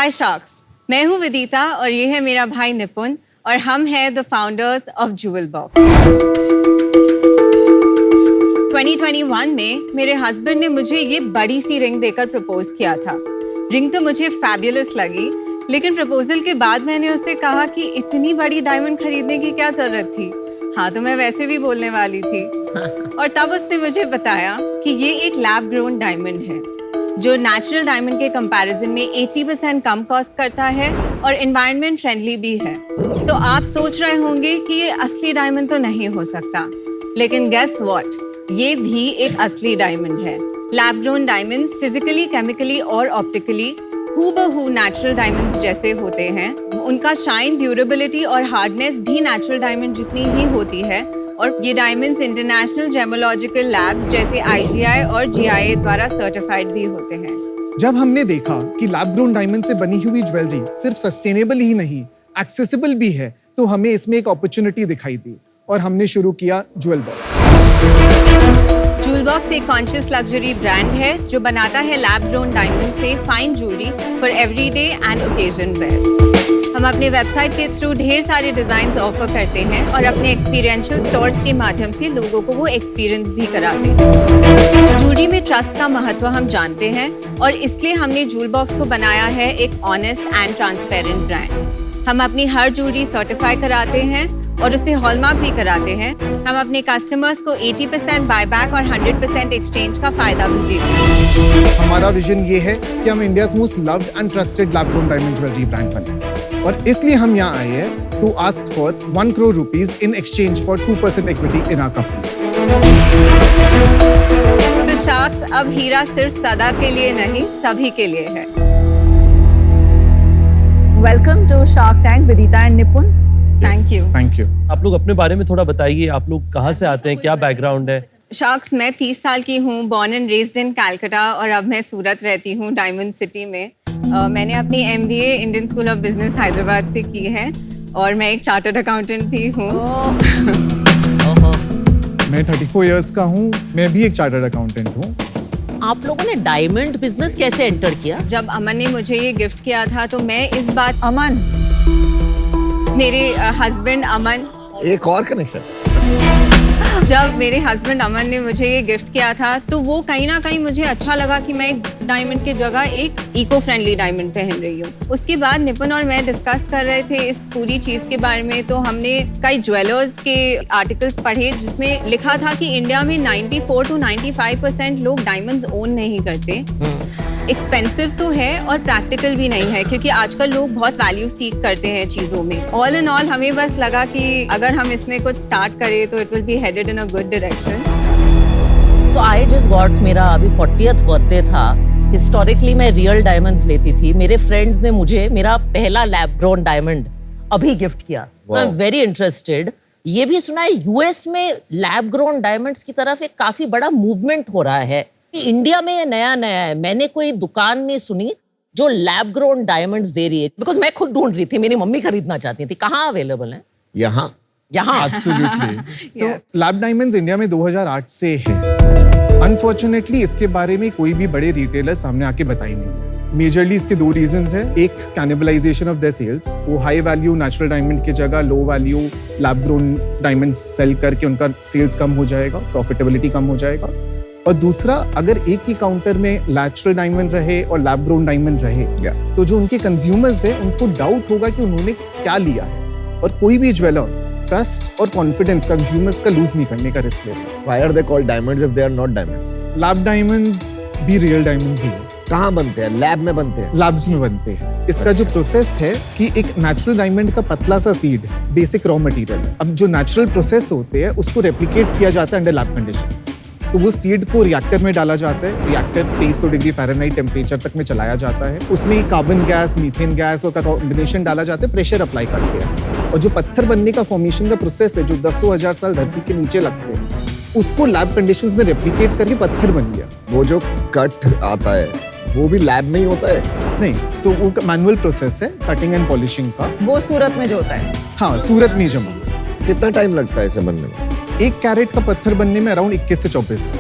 हाय sharks, मैं हूँ विदिता और ये है मेरा भाई निपुन और हम हैं the founders of jewel box. 2021 में मेरे हस्बैंड ने मुझे ये बड़ी सी रिंग देकर प्रपोज किया था। रिंग तो मुझे फैबुलस लगी, लेकिन प्रपोजल के बाद मैंने उससे कहा कि इतनी बड़ी डायमंड खरीदने की क्या जरूरत थी। हाँ तो मैं वैसे भी बोलने वाली थी। और तब उसने मुझे बताया कि ये एक लैब ग्रोन डायमंड है जो नेचुरल डायमंड के कंपैरिजन में 80% कम कॉस्ट करता है और एनवायरनमेंट फ्रेंडली भी है। तो आप सोच रहे होंगे कि ये असली डायमंड तो नहीं हो सकता, लेकिन गेस व्हाट, ये भी एक असली डायमंड है। Lab grown diamonds physically, chemically और ऑप्टिकली हूबहू नेचुरल डायमंड्स जैसे होते हैं। उनका शाइन, ड्यूरेबिलिटी और हार्डनेस भी नेचुरल डायमंड जितनी ही होती है और ये डायमंड्स इंटरनेशनल जेमोलॉजिकल लैब्स जैसे IGI और GIA द्वारा सर्टिफाइड भी होते हैं। जब हमने देखा कि लैब ग्रोन डायमंड से बनी हुई ज्वेलरी सिर्फ सस्टेनेबल ही नहीं, एक्सेसिबल भी है, तो हमें इसमें एक अपॉर्चुनिटी दिखाई दी और हमने शुरू किया ज्वेल बॉक्स। ज्वेल बॉक्स एक कॉन्शियस लग्जरी ब्रांड है जो बनाता है लैब ग्रोन डायमंड से fine jewellery for everyday and occasion wear. हम अपने वेबसाइट के थ्रू ढेर सारे डिजाइन्स ऑफर करते हैं और अपने एक्सपीरियंशियल स्टोर्स के माध्यम से लोगों को वो एक्सपीरियंस भी कराते हैं। ज्वेलरी में ट्रस्ट का महत्व हम जानते हैं और इसलिए हमने ज्वेल बॉक्स को बनाया है एक ऑनेस्ट एंड ट्रांसपेरेंट ब्रांड। हम अपनी हर ज्वेलरी सर्टिफाई कराते हैं और उसे हॉलमार्क भी कराते हैं। हम अपने कस्टमर्स को 80% बायबैक और 100% एक्सचेंज का फायदा भी देते हैं। हमारा विजन ये है कि हम India's most loved and trusted lab grown diamond jewellery brand बने और इसलिए हम यहाँ आए हैं to ask for 1 crore rupees in exchange for 2% equity in our company। तो शार्क्स, अब हीरा सिर्फ सदा के लिए नहीं, सभी के लिए है। Welcome to Shark Tank Vidita and Nipun. Thank you. आप लोग अपने बारे में थोड़ा बताइए, आप लोग कहाँ से आते हैं, क्या बैकग्राउंड है? शार्क्स, मैं 30 साल की हूँ, born and raised in Calcutta और अब मैं सूरत रहती हूँ, डायमंड सिटी में। मैंने अपनी MBA Indian school of business Hyderabad से की है और मैं एक चार्टर्ड अकाउंटेंट भी हूँ। मैं 34 इयर्स का हूँ, मैं भी एक चार्टर्ड अकाउंटेंट हूँ। आप लोगों ने डायमंड बिजनेस कैसे एंटर किया? जब अमन ने मुझे ये गिफ्ट किया था तो मैं इस बात, अमन, मेरे हस्बैंड अमन, एक और कनेक्शन। जब मेरे हस्बैंड अमन ने मुझे ये गिफ्ट किया था तो वो कहीं ना कहीं मुझे अच्छा लगा कि मैं एक डायमंड की जगह एक इको फ्रेंडली डायमंड पहन रही हूँ। उसके बाद निपुन और मैं डिस्कस कर रहे थे इस पूरी चीज के बारे में, तो हमने कई ज्वेलर्स के आर्टिकल्स पढ़े जिसमें लिखा था कि इंडिया में 94 to 95% लोग डायमंड्स ओन नहीं करते। एक्सपेंसिव तो है और प्रैक्टिकल भी नहीं है क्योंकि आजकल लोग बहुत वैल्यू सीक करते हैं चीजों में। ऑल इन ऑल हमें बस लगा कि अगर हम इसमें कुछ स्टार्ट करें तो it will be headed in a good direction. So I just got, मेरा अभी 40th बर्थडे था। हिस्टोरिकली मैं रियल डायमंड्स लेती थी। मेरे फ्रेंड्स ने मुझे मेरा पहला लैब ग्रोन डायमंड अभी गिफ्ट किया। I am very interested. ये भी सुना है US में लैब ग्रोन डायमंड्स की तरफ एक काफी बड़ा मूवमेंट हो रहा है। इंडिया में ये नया नया है। मैंने कोई दुकान नहीं सुनी जो लैब ग्रोन डायमंड्स दे रही है, बिकॉज मैं खुद ढूंढ रही थी, मेरी मम्मी खरीदना चाहती थी। कहाँ अवेलेबल है? यहाँ एब्सोल्युटली। तो लैब डायमंड्स इंडिया में 2008 से है। अनफॉर्चुनेटली इसके बारे में कोई भी बड़े रिटेलर सामने आके बताई नहीं है। मेजरली इसके 2 रीजंस हैं। एक, कैनिबलाइजेशन ऑफ देयर सेल्स। वो हाई वैल्यू नेचुरल डायमंड की जगह low value lab grown diamonds sale करके उनका सेल्स कम हो जाएगा, प्रॉफिटेबिलिटी कम हो जाएगा। और दूसरा, अगर एक ही काउंटर में नेचुरल डायमंड रहे और लैब ग्रोन डायमंड रहे तो जो उनके कंज्यूमर्स हैं उनको डाउट होगा कि उन्होंने क्या लिया है। और कोई भी ज्वेलर ट्रस्ट और कॉन्फिडेंस कंज्यूमर्स का लूज नहीं करने का रिस्क ले सकता। Why are they called diamonds if they are not diamonds? Lab diamonds भी रियल डायमंड्स ही हैं। कहाँ बनते हैं? लैब में बनते हैं? लैब्स में बनते हैं। इसका जो प्रोसेस है कि एक नेचुरल डायमंड का पतला सा सीड बेसिक रॉ मटेरियल है। अब जो नेचुरल प्रोसेस होते हैं उसको रेप्लिकेट किया जाता है अंडर लैब कंडीशंस। तो वो सीड को रिएक्टर में डाला जाता है। रिएक्टर 2300 डिग्री फ़ारेनहाइट टेम्परेचर तक में चलाया जाता है। उसमें कार्बन गैस, मीथेन गैस और का कॉम्बिनेशन डाला जाता है, प्रेशर अप्लाई करके। और जो पत्थर बनने का फॉर्मेशन का प्रोसेस है जो 10,000 साल धरती के नीचे लगते हैं, उसको लैब कंडीशंस में रेप्लिकेट करके पत्थर बन गया। वो जो कट आता है वो भी लैब में ही होता है? नहीं, तो वो मैनुअल प्रोसेस है कटिंग एंड पॉलिशिंग का। वो सूरत में जो होता है? हाँ, सूरत में जमा। कितना टाइम लगता है इसे बनने में? 1 कैरेट का पत्थर बनने में अराउंड 21 से 24 दिन।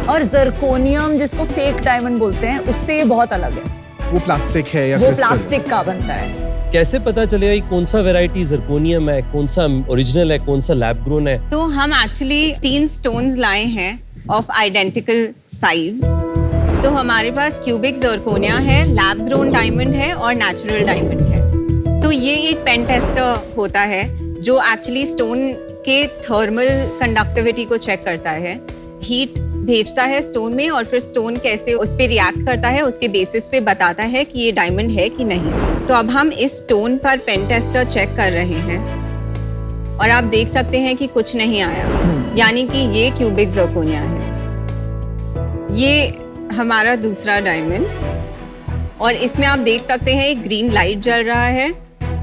और जर्कोनियम जिसको फेक डायमंड बोलते हैं उससे ये बहुत अलग है। वो प्लास्टिक है या वो क्रिस्टल। प्लास्टिक का बनता है। कैसे पता चलेगा कि कौन सा वैरायटी जर्कोनियम है, कौन सा ओरिजिनल है, कौन सा लैब ग्रोन है? तो हम एक्चुअली 3 स्टोन्स लाए हैं ऑफ आइडेंटिकल साइज। तो हमारे पास क्यूबिक जर्कोनिया है, लैब ग्रोन डायमंड है और नेचुरल डायमंड है। तो ये एक पेन टेस्टर होता है जो एक्चुअली स्टोन के थर्मल कंडक्टिविटी को चेक करता है, हीट भेजता है स्टोन में और फिर स्टोन कैसे उस पे रिएक्ट करता है उसके बेसिस पे बताता है कि ये डायमंड है कि नहीं। तो अब हम इस स्टोन पर पेन टेस्टर चेक कर रहे हैं और आप देख सकते हैं कि कुछ नहीं आया, यानी कि ये क्यूबिक जर्कोनिया है। ये हमारा दूसरा डायमंड और इसमें आप देख सकते हैं एक ग्रीन लाइट जल रहा है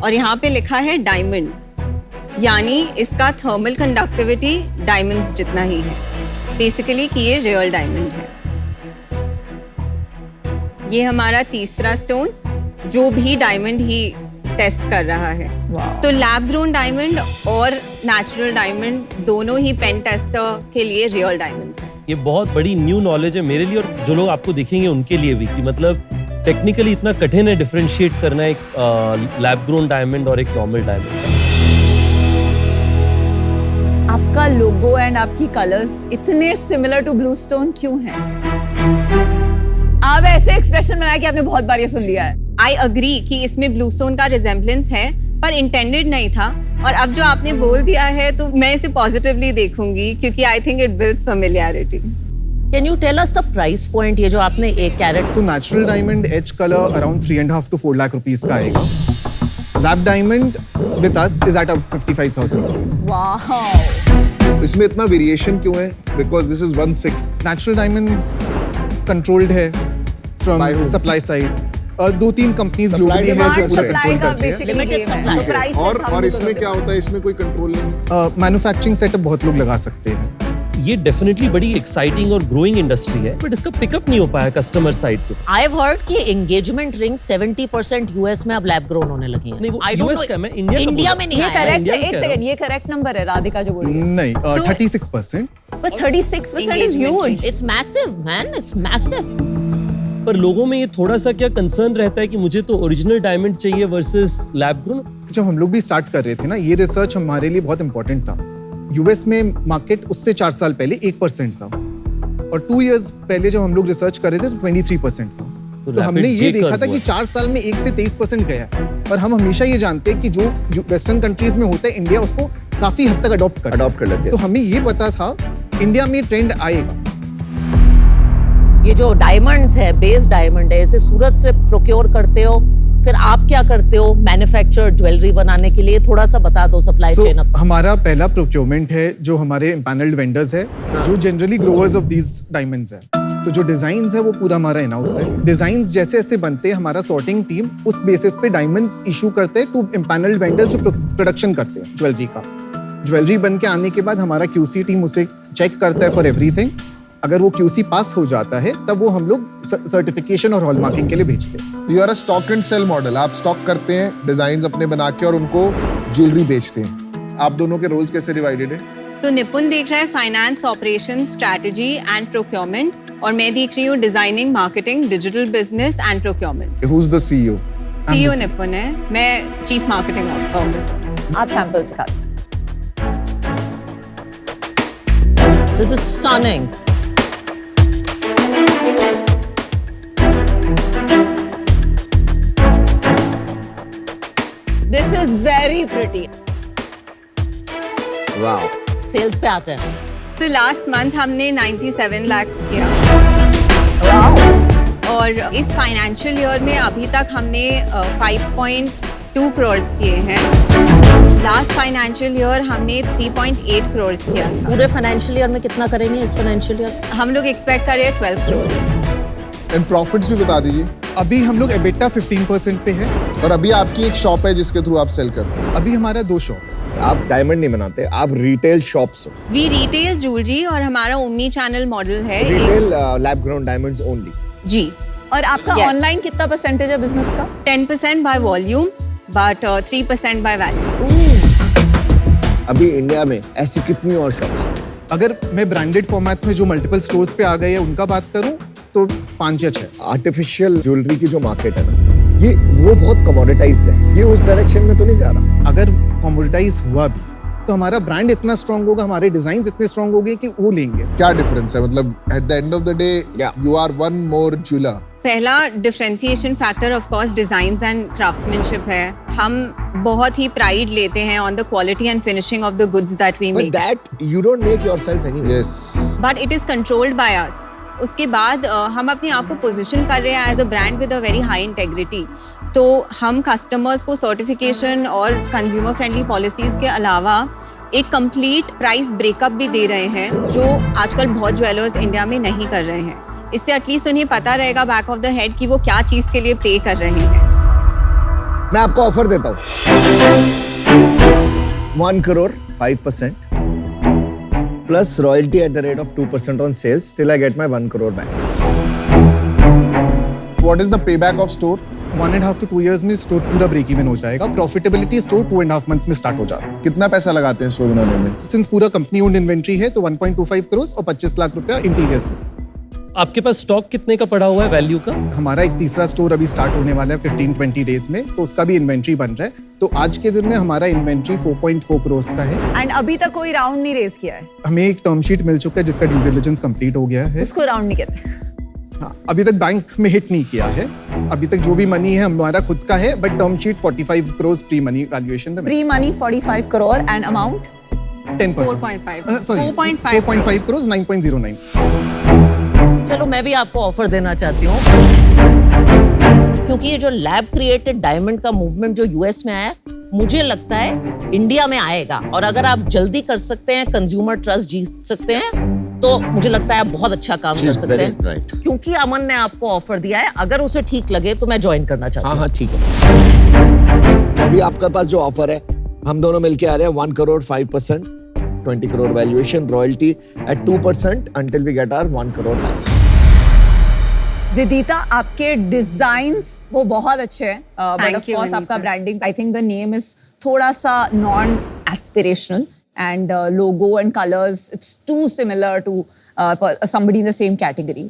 और यहाँ पे लिखा है डायमंड, यानी इसका थर्मल कंडक्टिविटी डायमंड्स जितना ही है, बेसिकली कि ये रियल डायमंड है। ये हमारा तीसरा स्टोन जो भी डायमंड ही टेस्ट कर रहा है। तो लैब ग्रोन डायमंड और नेचुरल डायमंड दोनों ही पेन टेस्टर के लिए रियल डायमंड्स हैं। ये बहुत बड़ी न्यू नॉलेज है मेरे लिए और जो लोग आपको दिखेंगे उनके लिए भी, कि मतलब टेक्निकली इतना कठिन है डिफरेंशिएट करना एक लैब ग्रोन डायमंड और एक नॉर्मल डायमंड। आपका लोगो एंड आपकी कलर्स इतने सिमिलर टू ब्लू स्टोन क्यों हैं? आप ऐसे एक्सप्रेशन बनाया कि आपने बहुत बार ये सुन लिया है। आई अग्री कि इसमें ब्लू स्टोन का रिजेम्बलेंस है, पर इंटेंडेड नहीं था। और अब जो आपने बोल दिया है तो मैं इसे पॉजिटिवली देखूंगी क्योंकि I think it builds familiarity. Can you tell us the price point? ये जो आपने 1 carat so natural diamond H colour around 3.5 to 4 lakh rupees का आएगा। Lab diamond with us is at 55,000 rupees. Wow, इसमें इतना वेरिएशन क्यों है? Because this is 1/6। Natural diamonds controlled है By from whom? Supply side. 2-3 companies Supply globally है demand जो पूरा सप्लाई कंट्रोल का करती है। Basically Limited supply. तो प्राइस और इसमें क्या होता है? इसमें कोई कंट्रोल नहीं है। मैन्युफैक्चरिंग सेटअप बहुत लोग लगा सकते हैं। ये डेफिनेटली बड़ी एक्साइटिंग और ग्रोइंग इंडस्ट्री है, बट इसका पिकअप नहीं हो पाया कस्टमर साइड से। आई हैव हर्ड कि एंगेजमेंट रिंग 70% यूएस में अब लैब ग्रोन होने लगी है। नहीं, वो I don't US know- का, मैं इंडिया का इंडिया बोल में नहीं ये आया। करेक्ट इंडिया है। में एक कह रहा सेकंड, ये करेक्ट नंबर है राधिका जो बोल रही है। नहीं 36%। But 36% is Engagement huge. It's massive, man. It's massive. पर लोगों में ये थोड़ा सा क्या कंसर्न रहता है कि मुझे तो ओरिजिनल डायमंड चाहिए वर्सेस लैब ग्रोन। जब हम लोग भी स्टार्ट कर रहे थे ना, ये रिसर्च हमारे लिए बहुत इंपॉर्टेंट था। यूएस में मार्केट उससे 4 साल पहले 1% था और 2 इयर्स पहले जब हम लोग रिसर्च कर रहे थे तो 23% था। तो rapid हमने ये J देखा curve था कि हुआ। 4 साल में 1 से 23% गया है। पर हम हमेशा ये जानते हैं कि जो वेस्टर्न कंट्रीज में होता है, इंडिया उसको काफी हद तक अडॉप्ट कर लेते तो हैं। हमें ये पता था इंडिया में ट्रेंड आएगा। ये जो डायमंड्स है, बेस डायमंड है, इसे सूरत से प्रोक्योर करते हो, फिर आप क्या करते हो मैन्युफैक्चर ज्वेलरी बनाने के लिए? थोड़ा सा बता दो सप्लाई So, चेन अब। हमारा पहला प्रोक्योरमेंट है जो हमारे पैनल्ड वेंडर्स है जो generally growers of these diamonds है। तो जो डिजाइन्स है वो पूरा हमारा इन हाउस है। डिजाइन्स जैसे जैसे बनते हैं, हमारा सॉर्टिंग टीम उस बेसिस पे डायमंड्स इशू करते हैं टू पैनल्ड वेंडर्स जो प्रोडक्शन करते हैं ज्वेलरी का। ज्वेलरी बन के आने के बाद हमारा क्यूसी टीम उसे चेक करता है फॉर एवरीथिंग। अगर वो क्यूसी पास हो जाता है तब वो हम लोग सर्टिफिकेशन और हॉलमार्किंग के लिए भेजते हैं। You are a stock and sale model. आप स्टॉक करते हैं डिजाइन अपने बना के और उनको ज्वेलरी बेचते हैं। आप दोनों के रोल्स कैसे डिवाइडेड है? तो निपुण देख रहा है finance, operation, strategy and procurement और मैं देख रही हूँ designing, marketing, digital business and procurement. Who is the CEO? CEO Nipun है, मैं चीफ मार्केटिंग ऑफिसर। आप सैंपल्स का This is stunning. This is very pretty. Wow. Sales पे आते हैं। तो लास्ट मंथ हमने 97 लाख किया Wow. और इस फाइनेंशियल ईयर में अभी तक हमने 5.2 करोड़ किए हैं। लास्ट फाइनेंशियल ईयर हमने 3.8 करोड़ किया था। पूरे फाइनेंशियल ईयर में कितना करेंगे इस फाइनेंशियल ईयर? हम लोग एक्सपेक्ट कर रहे हैं 12 करोड़। एंड प्रॉफिट्स भी बता दीजिए। अभी हम लोग एबिटा 15% पे है। और अभी आपकी एक शॉप है जिसके थ्रू आप सेल करते हैं। अभी हमारा 2 शॉप है। आप डायमंड नहीं बनाते, आप रिटेल शॉप्स हो। वी रिटेल ज्वेलरी और हमारा ओमनी चैनल मॉडल है। Retail lab grown diamonds only. जी, और आपका Yes. ऑनलाइन कितना परसेंटेज है बिजनेस का? 10% by volume but 3% by value. अभी इंडिया में ऐसी कितनी और शॉप्स हैं? अगर मैं ब्रांडेड फॉर्मेट्स में जो मल्टीपल स्टोर्स पे आ गए हैं उनका बात करूं तो 5 या 6। आर्टिफिशियल ज्वेलरी की जो मार्केट है ना, ये वो बहुत कमोडिटाइज है, ये उस डायरेक्शन में तो नहीं जा रहा। अगर कमोडिटाइज हुआ भी तो हमारा ब्रांड इतना स्ट्रांग होगा, हमारे डिजाइन इतने स्ट्रांग होंगे कि वो लेंगे। क्या डिफरेंस है? मतलब at the end of the day you are one more jeweller. पहला differentiation factor of course designs and craftsmanship है। हम बहुत ही प्राइड लेते हैं on the quality and finishing of the goods that we But make, that you don't make yourself anyways. Yes, but it is controlled by us. उसके बाद हम अपने आप को पोजीशन कर रहे हैं as a brand with a very high integrity. तो हम कस्टमर्स को सर्टिफिकेशन और कंज्यूमर फ्रेंडली पॉलिसीज के अलावा एक कंप्लीट प्राइस ब्रेकअप भी दे रहे हैं, जो आजकल बहुत ज्वेलर्स इंडिया में नहीं कर रहे हैं। इससे एटलीस्ट उन्हें पता रहेगा बैक ऑफ द हेड कि वो क्या चीज के लिए पे कर रहे हैं। मैं आपको ऑफर देता हूँ 1 crore 5% plus royalty at the rate of 2% on sales till I get my 1 crore back. What is the payback of store? 1.5 to 2 years में स्टोर पूरा ब्रेक इवन हो जाएगा। प्रॉफिटेबिलिटी स्टोर 2.5 months में स्टार्ट हो जाएगा। कितना पैसा लगाते हैं स्टोर बनाने में? सिंस पूरा कंपनी ओन्ड इन्वेंट्री है तो 1.25 crores और 25 लाख रुपया इंटीरियर्स में। आपके पास स्टॉक कितने का पड़ा हुआ है वैल्यू का? हमारा एक तीसरा स्टोर अभी स्टार्ट होने वाला है 15-20 डेज में, तो उसका भी इन्वेंट्री बन रहा है। तो आज के दिन में हमारा इन्वेंट्री 4.4 crores का है। एंड अभी तक कोई राउंड नहीं रेज किया है, हमें एक टर्म शीट मिल चुका है जिसका ड्यू डिलिजेंस कंप्लीट हो गया है। उसको राउंड नहीं कहते। हाँ, अभी तक बैंक में हिट नहीं किया है। अभी तक जो भी मनी है हमारा खुद का है, but term sheet 45 crores pre money valuation में। Pre money 45 crore and amount 10%। 4.5 crores 9.09। चलो मैं भी आपको ऑफर देना चाहती हूँ, क्योंकि ये जो लैब क्रिएटेड डायमंड का मूवमेंट जो यूएस में आया, मुझे लगता है इंडिया में आएगा। और अगर आप जल्दी कर सकते हैं, कंज्यूमर ट्रस्ट जीत सकते हैं, तो मुझे लगता है आप बहुत अच्छा काम कर सकते हैं। right. क्योंकि अमन ने आपको ऑफर दिया है, अगर उसे ठीक लगे तो मैं ज्वाइन करना चाहती हूँ। हाँ ठीक है। तो अभी आपके पास जो ऑफर है, हम दोनों मिलके आ रहे हैं 1 crore 5%, 20 crore valuation, royalty at 2% until we get our 1 crore back. Vidita, आपके डिजाइन्स वो बहुत अच्छे हैं, but Thank of you, course आपका Vineeta. Branding, I think the name is थोड़ा सा non aspirational and logo and colours it's too similar to somebody in the same category.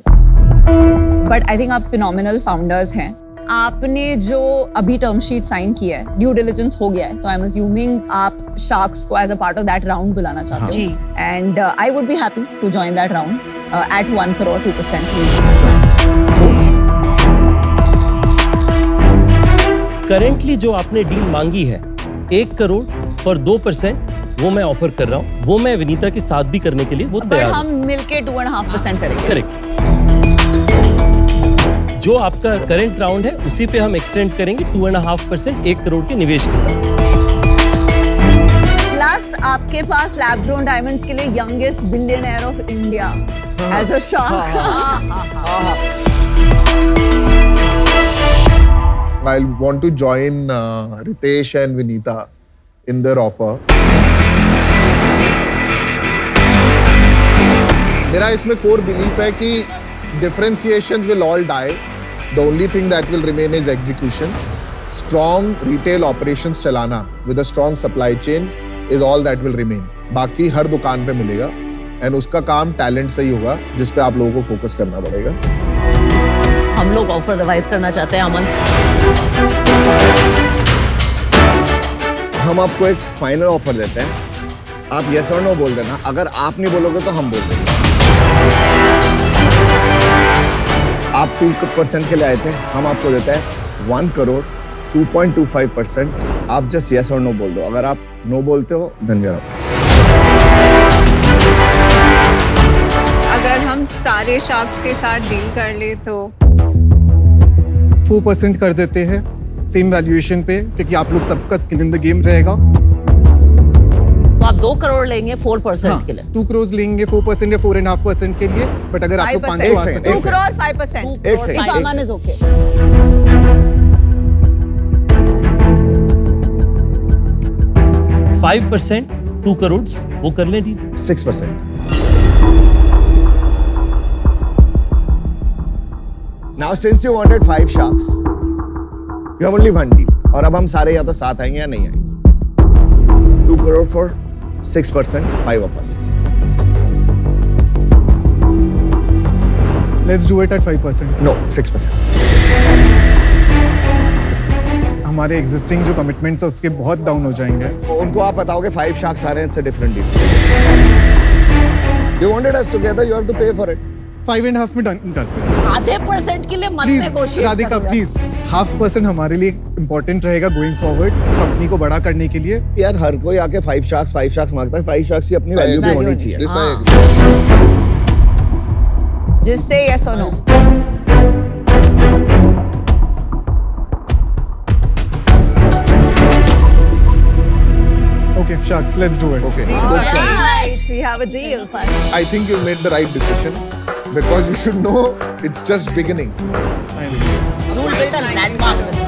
But I think आप phenomenal founders हैं। आपने जो अभी term sheet sign किया है, ड्यू डिलिजेंस हो गया है, तो आई एम अज्यूमिंग आप शार्क्स को as a part of that round बुलाना चाहते हो। जी। And I would be happy to join that round at 1 crore 2%. Currently जो आपने डील मांगी है 1 करोड़ फॉर 2%, वो मैं ऑफर कर रहा हूँ। वो मैं विनीता के साथ भी करने के लिए वो बट तैयार हम मिलके 2.5% करेंगे। करेक्ट। जो आपका करंट राउंड है उसी पे हम एक्सटेंड करेंगे 2.5% 1 करोड़ के निवेश के साथ। प्लस आपके पास लैब ग्रोन डायमंड्स के लिए youngest billionaire of India as a shark. I want to join Ritesh and Vineeta in their offer. मेरा इसमें core belief है कि differentiations will all die. The only thing that will remain is execution. Strong retail operations चलाना with a strong supply chain is all that will remain. बाकी हर दुकान पे मिलेगा and उसका काम talent से ही होगा, जिस पे आप लोगों को focus करना पड़ेगा। हम लोग ऑफर रिवाइज करना चाहते हैं अमन। हम आपको एक फाइनल ऑफर देते हैं, आप यस और नो बोल देना। अगर आप नहीं बोलोगे तो हम बोल देंगे। आप 2% के लिए आए थे, हम आपको देते हैं 1 crore 2.25%। आप जस्ट यस और नो बोल दो। अगर आप नो बोलते हो, धन्यवाद। अगर हम सारे शार्क्स के साथ डील कर ले तो 4% कर देते हैं सेम वैल्यूएशन पे, क्योंकि आप लोग सबका स्किन इन द गेम रहेगा। तो आप 2 करोड़ लेंगे 4% के लिए। 2 crores लेंगे 4% या 4.5% के लिए, बट अगर आप लोग 500 आ सकते 2 हैं। crore 5%. एक सेकंड, If एक Aman is okay. 5% 2 करोड़ वो कर लें deal. 6%. Now since you wanted 5 sharks, you have only one deal. और अब हम सारे या तो साथ आएंगे या नहीं आएंगे। 2 crore for 6%, 5 of us. Let's do it at 5%. No, 6%. हमारे एग्जिस्टिंग जो कमिटमेंट्स है उसके बहुत डाउन हो जाएंगे. उनको आप बताओगे 5 sharks आ रहे हैं, it's a different deal. You wanted us together, you have to pay for it. 5.5 में डन करते हैं. आधे % के लिए मत प्लीज negotiate राधिका, करो यार। प्लीज 0.5% हमारे लिए इम्पोर्टेंट रहेगा गोइंग फॉरवर्ड, कंपनी को बड़ा करने के लिए. यार हर कोई आके 5 sharks मांगता है. 5 sharks की अपनी I वैल्यू भी agree. होनी चाहिए. This I agree. Just say yes or no. Okay, sharks, let's do it. Okay. All Good choice. right, we have a deal. Fine. I think you made the right decision because you should know it's just beginning. You will build a landmark in this